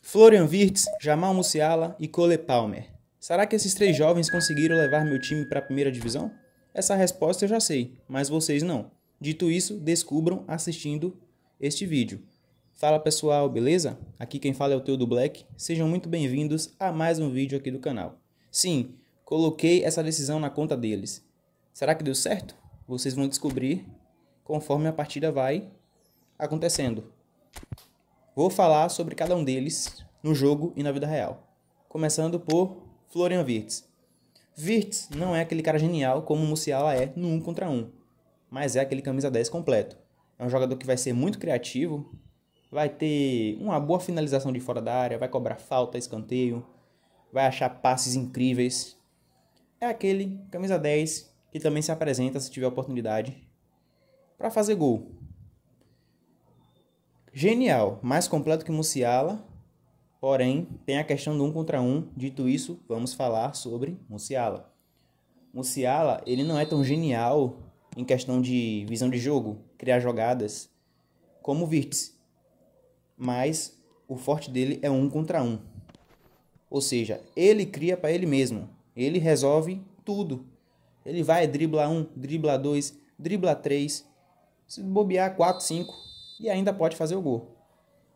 Florian Wirtz, Jamal Musiala e Cole Palmer. Será que esses três jovens conseguiram levar meu time para a primeira divisão? Essa resposta eu já sei, mas vocês não. Dito isso, descubram assistindo este vídeo. Fala pessoal, beleza? Aqui quem fala é o Teudo Black. Sejam muito bem-vindos a mais um vídeo aqui do canal. Sim, coloquei essa decisão na conta deles. Será que deu certo? Vocês vão descobrir conforme a partida vai acontecendo. Vou falar sobre cada um deles no jogo e na vida real. Começando por Florian Wirtz. Wirtz não é aquele cara genial como o Musiala é no 1 contra 1, mas é aquele camisa 10 completo. É um jogador que vai ser muito criativo, vai ter uma boa finalização de fora da área, vai cobrar falta, escanteio, vai achar passes incríveis. É aquele camisa 10 que também se apresenta se tiver oportunidade para fazer gol. Genial, mais completo que Musiala, porém tem a questão do 1 contra 1. Dito isso, vamos falar sobre Musiala. Musiala, ele não é tão genial em questão de visão de jogo, criar jogadas, como o Wirtz, mas o forte dele é o 1 contra 1. Ou seja, ele cria para ele mesmo, ele resolve tudo. Ele vai driblar 1, dribla 2, dribla 3, se bobear 4, 5 e ainda pode fazer o gol.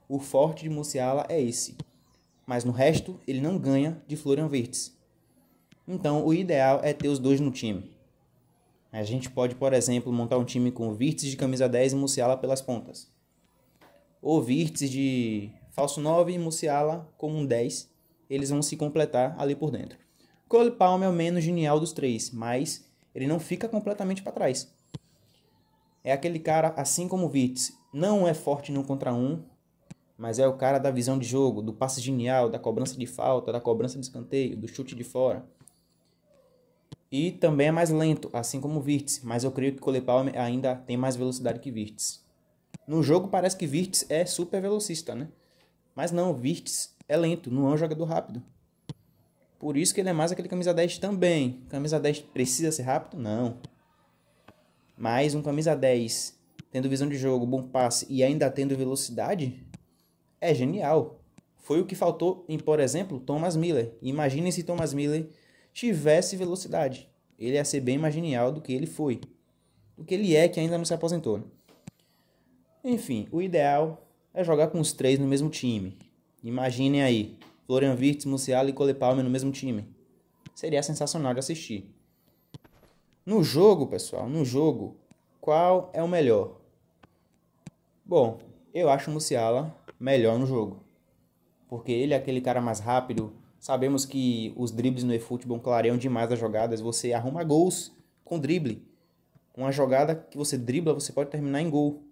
O forte de Musiala é esse, mas no resto ele não ganha de Florian Wirtz. Então o ideal é ter os dois no time. A gente pode, por exemplo, montar um time com Wirtz de camisa 10 e Musiala pelas pontas. Ou Wirtz de falso 9 e Musiala como um 10. Eles vão se completar ali por dentro. Cole Palmer é o menos genial dos três, mas ele não fica completamente para trás. É aquele cara, assim como o Wirtz, não é forte no 1 contra 1, mas é o cara da visão de jogo, do passe genial, da cobrança de falta, da cobrança de escanteio, do chute de fora. E também é mais lento, assim como o Wirtz, mas eu creio que Cole Palmer ainda tem mais velocidade que Wirtz. No jogo parece que Wirtz é super velocista, né? Mas não, Wirtz é lento, não é um jogador rápido. Por isso que ele é mais aquele camisa 10 também. Camisa 10 precisa ser rápido? Não. Mas um camisa 10 tendo visão de jogo, bom passe e ainda tendo velocidade é genial. Foi o que faltou em, por exemplo, Thomas Müller. Imaginem se Thomas Müller tivesse velocidade. Ele ia ser bem mais genial do que ele foi. Do que ele é, que ainda não se aposentou, né? Enfim, o ideal é jogar com os três no mesmo time. Imaginem aí, Florian Wirtz, Musiala e Cole Palmer no mesmo time. Seria sensacional de assistir. No jogo, pessoal, qual é o melhor? Bom, eu acho o Musiala melhor no jogo. Porque ele é aquele cara mais rápido. Sabemos que os dribles no eFootball clareiam demais as jogadas. Você arruma gols com drible. Uma jogada que você dribla, você pode terminar em gol.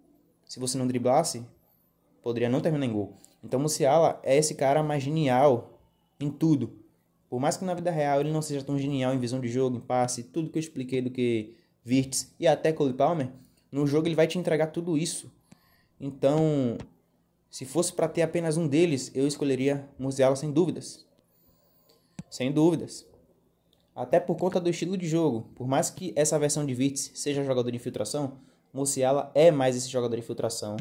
Se você não driblasse, poderia não terminar em gol. Então o Musiala é esse cara mais genial em tudo. Por mais que na vida real ele não seja tão genial em visão de jogo, em passe, tudo que eu expliquei do que Wirtz e até Cole Palmer, no jogo ele vai te entregar tudo isso. Então, se fosse para ter apenas um deles, eu escolheria Musiala sem dúvidas. Sem dúvidas. Até por conta do estilo de jogo. Por mais que essa versão de Wirtz seja jogador de infiltração, Musiala é mais esse jogador de infiltração,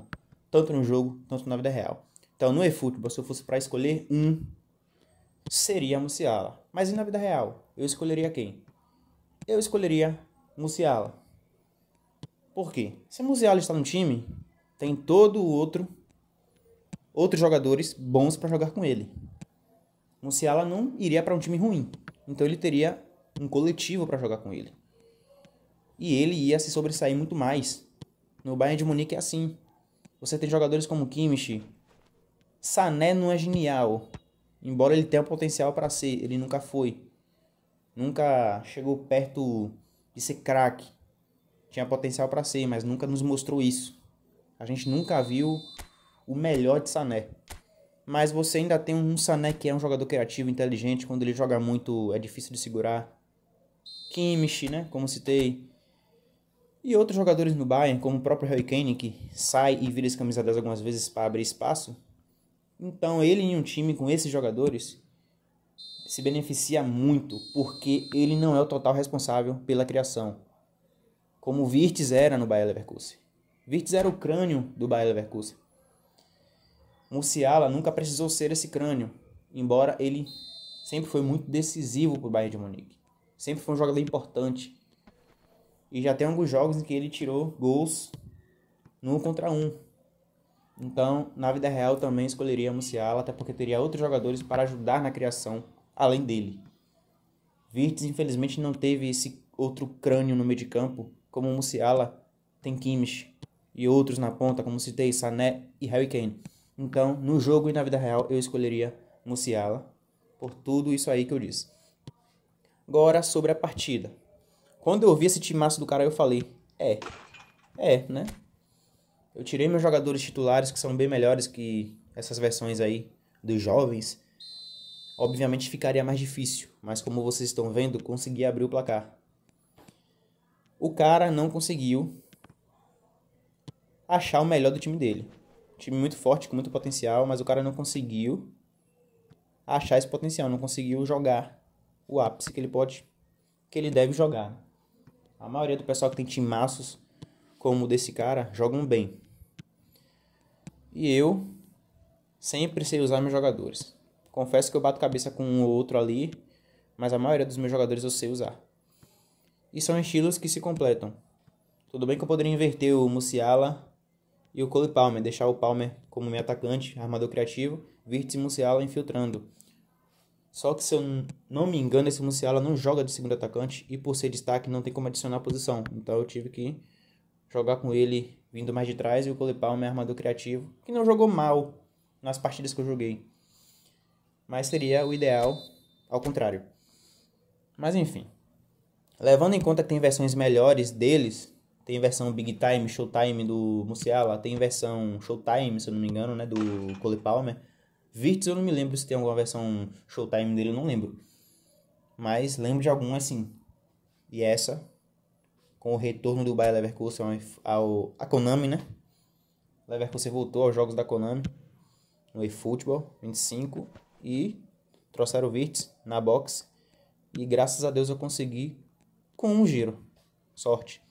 tanto no jogo, tanto na vida real. Então, no eFootball, se eu fosse para escolher um, seria Musiala. Mas e na vida real? Eu escolheria quem? Eu escolheria Musiala. Por quê? Se Musiala está no time, tem todo outros jogadores bons para jogar com ele. Musiala não iria para um time ruim, então ele teria um coletivo para jogar com ele. E ele ia se sobressair muito mais. No Bayern de Munique é assim. Você tem jogadores como Kimmich. Sané não é genial, embora ele tenha potencial para ser, ele nunca foi. Nunca chegou perto de ser craque. Tinha potencial para ser, mas nunca nos mostrou isso. A gente nunca viu o melhor de Sané. Mas você ainda tem um Sané que é um jogador criativo, inteligente. Quando ele joga muito é difícil de segurar. Kimmich, né? Como citei. E outros jogadores no Bayern, como o próprio Harry Kane, que sai e vira esse camisa 10 algumas vezes para abrir espaço. Então ele em um time com esses jogadores se beneficia muito, porque ele não é o total responsável pela criação. Como o Wirtz era no Bayer Leverkusen. Wirtz era o crânio do Bayer Leverkusen. Musiala nunca precisou ser esse crânio, embora ele sempre foi muito decisivo para o Bayern de Munique. Sempre foi um jogador importante. E já tem alguns jogos em que ele tirou gols no 1 contra 1. Então, na vida real também escolheria Musiala, até porque teria outros jogadores para ajudar na criação, além dele. Wirtz, infelizmente, não teve esse outro crânio no meio de campo, como o Musiala tem Kimmich e outros na ponta, como citei, Sané e Harry Kane. Então, no jogo e na vida real, eu escolheria Musiala, por tudo isso aí que eu disse. Agora, sobre a partida. Quando eu vi esse timaço do cara, eu falei, né? Eu tirei meus jogadores titulares, que são bem melhores que essas versões aí dos jovens. Obviamente ficaria mais difícil, mas como vocês estão vendo, consegui abrir o placar. O cara não conseguiu achar o melhor do time dele. Time muito forte, com muito potencial, mas o cara não conseguiu achar esse potencial, não conseguiu jogar o ápice que ele deve jogar. A maioria do pessoal que tem timaços como o desse cara jogam bem. E eu sempre sei usar meus jogadores. Confesso que eu bato cabeça com um ou outro ali, mas a maioria dos meus jogadores eu sei usar. E são estilos que se completam. Tudo bem que eu poderia inverter o Musiala e o Cole Palmer, deixar o Palmer como meio atacante, armador criativo, Wirtz e Musiala infiltrando. Só que se eu não me engano, esse Musiala não joga de segundo atacante e por ser destaque não tem como adicionar a posição. Então eu tive que jogar com ele vindo mais de trás e o Cole Palmer armador criativo, que não jogou mal nas partidas que eu joguei. Mas seria o ideal ao contrário. Mas enfim. Levando em conta que tem versões melhores deles, tem versão Big Time, Showtime do Musiala, tem versão Showtime, se eu não me engano, né, do Cole Palmer. Wirtz eu não me lembro se tem alguma versão Showtime dele, eu não lembro. Mas lembro de alguma assim. E essa, com o retorno do Bayer Leverkusen à Konami, né? Leverkusen voltou aos jogos da Konami, no eFootball 25, e trouxeram o Wirtz na box. E graças a Deus eu consegui com um giro. Sorte.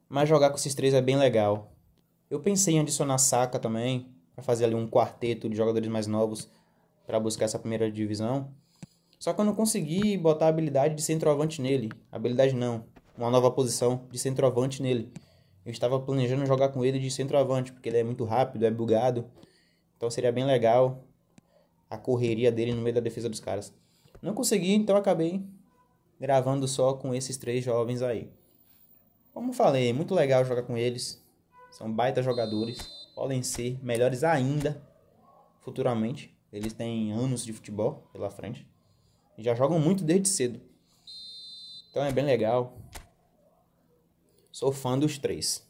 Mas jogar com esses três é bem legal. Eu pensei em adicionar Saka também, para fazer ali um quarteto de jogadores mais novos para buscar essa primeira divisão. Só que eu não consegui botar a habilidade de centroavante nele. Habilidade não, uma nova posição de centroavante nele. Eu estava planejando jogar com ele de centroavante, porque ele é muito rápido, é bugado. Então seria bem legal a correria dele no meio da defesa dos caras. Não consegui, então acabei gravando só com esses três jovens aí. Como falei, é muito legal jogar com eles. São baita jogadores. Podem ser melhores ainda futuramente. Eles têm anos de futebol pela frente. E já jogam muito desde cedo. Então é bem legal. Sou fã dos três.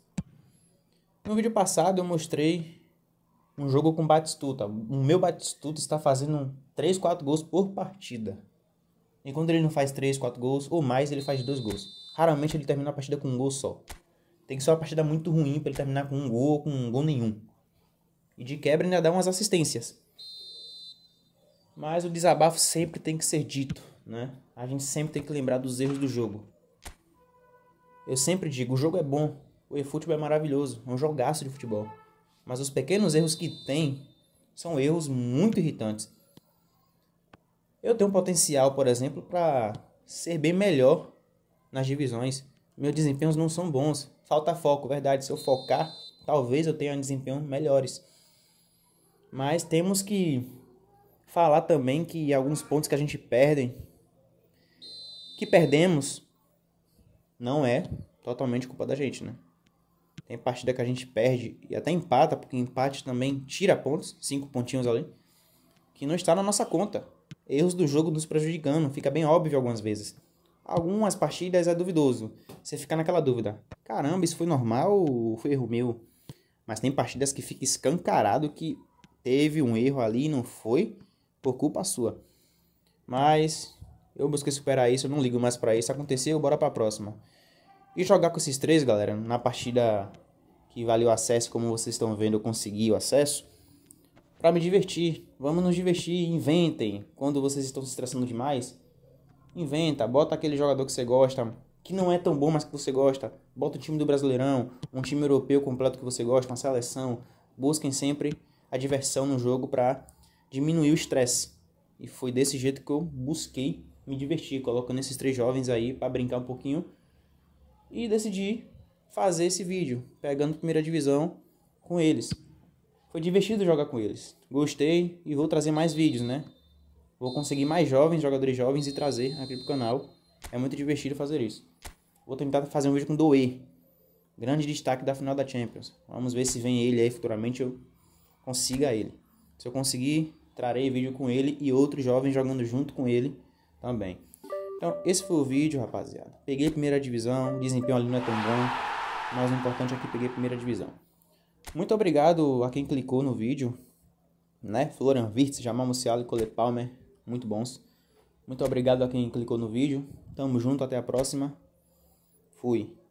No vídeo passado eu mostrei um jogo com Batistuta. O meu Batistuta está fazendo 3, 4 gols por partida. E quando ele não faz 3, 4 gols ou mais, ele faz 2 gols. Raramente ele termina a partida com um gol só. Tem que ser uma partida muito ruim para ele terminar com um gol ou com um gol nenhum. E de quebra ainda dá umas assistências. Mas o desabafo sempre tem que ser dito, né? A gente sempre tem que lembrar dos erros do jogo. Eu sempre digo, o jogo é bom. O eFootball é maravilhoso. É um jogaço de futebol. Mas os pequenos erros que tem são erros muito irritantes. Eu tenho um potencial, por exemplo, para ser bem melhor nas divisões. Meus desempenhos não são bons. Falta foco, verdade. Se eu focar, talvez eu tenha desempenhos melhores. Mas temos que falar também que alguns pontos que a gente perdemos, não é totalmente culpa da gente, né? Tem partida que a gente perde e até empata, porque empate também tira pontos, 5 pontinhos ali, que não está na nossa conta. Erros do jogo nos prejudicando, fica bem óbvio algumas vezes. Algumas partidas é duvidoso. Você fica naquela dúvida. Caramba, isso foi normal ou foi erro meu? Mas tem partidas que fica escancarado que teve um erro ali e não foi por culpa sua. Mas eu busquei superar isso, eu não ligo mais pra isso. Aconteceu, bora pra próxima. E jogar com esses três, galera, na partida que valeu acesso, como vocês estão vendo, eu consegui o acesso. Pra me divertir. Vamos nos divertir, inventem. Quando vocês estão se estressando demais, inventa, bota aquele jogador que você gosta, que não é tão bom, mas que você gosta. Bota o time do Brasileirão, um time europeu completo que você gosta, uma seleção. Busquem sempre a diversão no jogo para diminuir o estresse. E foi desse jeito que eu busquei me divertir, colocando esses 3 jovens aí para brincar um pouquinho. E decidi fazer esse vídeo, pegando primeira divisão com eles. Foi divertido jogar com eles. Gostei e vou trazer mais vídeos, né? Vou conseguir mais jovens, jogadores jovens, e trazer aqui pro canal. É muito divertido fazer isso. Vou tentar fazer um vídeo com Doué, grande destaque da final da Champions. Vamos ver se vem ele aí futuramente, eu consiga ele. Se eu conseguir, trarei vídeo com ele e outros jovens jogando junto com ele também. Então, esse foi o vídeo, rapaziada. Peguei primeira divisão, desempenho ali não é tão bom, mas o importante é que peguei primeira divisão. Muito obrigado a quem clicou no vídeo, né? Florian Wirtz, Jamal Musiala e Cole Palmer, muito bons. Muito obrigado a quem clicou no vídeo. Tamo junto, até a próxima. Fui.